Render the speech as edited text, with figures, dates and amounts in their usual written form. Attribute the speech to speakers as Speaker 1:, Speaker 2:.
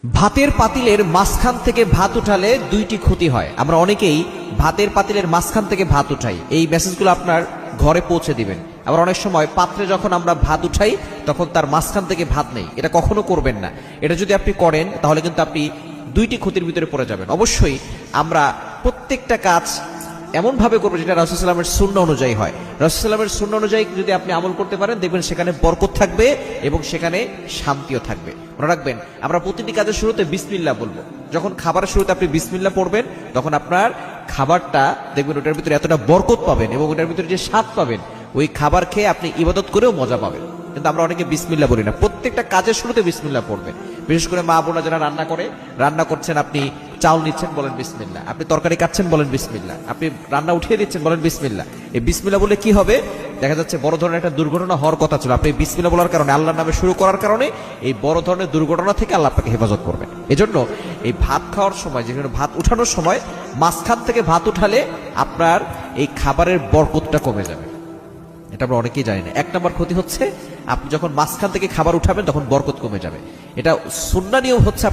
Speaker 1: ভাতের পাতিলের মাঝখান থেকে ভাত উঠালে দুইটি ক্ষতি হয়। আমরা অনেকেই ভাতের পাতিলের মাঝখান থেকে ভাত উঠাই। এই মেসেজগুলো আপনার ঘরে পৌঁছে দিবেন। আবার অনেক সময় পাত্রে যখন আমরা ভাত উঠাই তখন তার মাঝখান থেকে ভাত নেই। এটা কখনো করবেন না। এটা যদি আপনি করেন তাহলে কিন্তু আপনি দুইটি ক্ষতির ভিতরে পড়ে যাবেন। অবশ্যই আমরা প্রত্যেকটা কাজ এমন ভাবে করবো যেটা রাসূল সাল্লাল্লাহু আলাইহি ওয়াসাল্লামের সুন্নাহ অনুযায়ী হয়। রাসূল সাল্লাল্লাহু আলাইহি ওয়াসাল্লামের সুন্নাহ অনুযায়ী যদি আপনি আমল করতে পারেন, দেখবেন সেখানে বরকত থাকবে এবং সেখানে শান্তিও থাকবে। মনে রাখবেন, আমরা প্রতিটি কাজের শুরুতে বিসমিল্লাহ বলবো। যখন খাবারের শুরুতে আপনি বিসমিল্লাহ পড়বেন, তখন আপনার খাবারটা দেখবেন ওটার ভিতরে এতটা বরকত পাবেন এবং ওটার ভিতরে যে স্বাদ পাবেন, ওই খাবার খেয়ে আপনি ইবাদত করেও মজা পাবেন। কিন্তু আমরা অনেকে বিসমিল্লাহ বলি না। প্রত্যেকটা কাজের শুরুতে বিসমিল্লাহ পড়বেন। বিশেষ করে মা বোনা যারা রান্না করছেন, আপনি চাউল নিচ্ছেন, বলেন বিসমিল্লাহ। আপনি তরকারি কাটছেন, বলেন বিসমিল্লাহ। আপনি রান্না উঠিয়ে দিচ্ছেন, বলেন বিসমিল্লাহ। এই বিসমিল্লাহ বলে কি হবে? দেখা যাচ্ছে বড় ধরনের একটা দুর্ঘটনা হওয়ার কথা ছিল, আপনি বিসমিল্লাহ বলার কারণে, আল্লাহর নামে শুরু করার কারণে এই বড় ধরনের দুর্ঘটনা থেকে আল্লাহ আপনাকে হেফাজত করবেন। এজন্য এই ভাত খাওয়ার সময়, যেখানে ভাত উঠানোর সময় মাঝখান থেকে ভাত উঠালে আপনার এই খাবারের বরকতটা কমে যাবে। এটা আমরা অনেকেই জানি না। এক নম্বর ক্ষতি হচ্ছে, আপনি যখন মাঝখান থেকে খাবার উঠাবেন তখন বরকত কমে যাবে। এটা সুন্নাহ নিয়ম হচ্ছে।